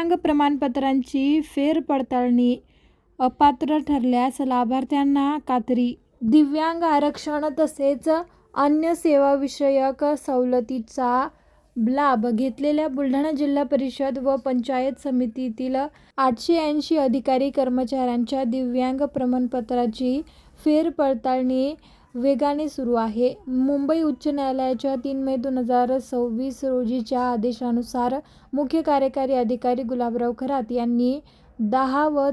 दिव्यांग प्रमाणपत्रांची फेरपडताळणी, अपात्र ठरल्यास लाभार्थ्यांना कात्री. दिव्यांग आरक्षण तसेच अन्य सेवाविषयक सवलतीचा लाभ घेतलेल्या बुलढाणा जिल्हा परिषद व पंचायत समितीतील 880 अधिकारी कर्मचाऱ्यांच्या दिव्यांग प्रमाणपत्राची फेरपडताळणी वेगाने सुरू आहे. मुंबई उच्च न्यायालयाच्या 3 मे 2026 रोजीच्या आदेशानुसार मुख्य कार्यकारी अधिकारी गुलाबराव खरात यांनी 10 व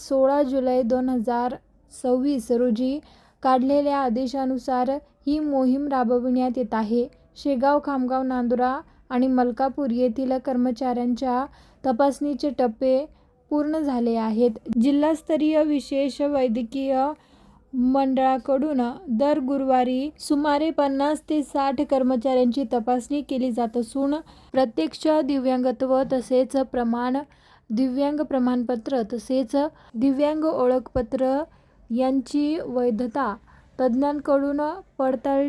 16 जुलै 2026 रोजी काढलेल्या आदेशानुसार ही मोहीम राबविण्यात येत आहे. शेगाव, खामगाव, नांदुरा आणि मलकापूर येथील कर्मचाऱ्यांच्या तपासणीचे टप्पे पूर्ण झाले आहेत. जिल्हास्तरीय विशेष वैद्यकीय मंडळाकडून दर गुरुवारी सुमारे 50 ते 60 कर्मचाऱ्यांची तपासणी केली जात असून प्रत्यक्ष दिव्यांगत्व तसेच दिव्यांग प्रमाणपत्र तसेच दिव्यांग ओळखपत्र यांची वैधता तज्ज्ञांकडून पडताळली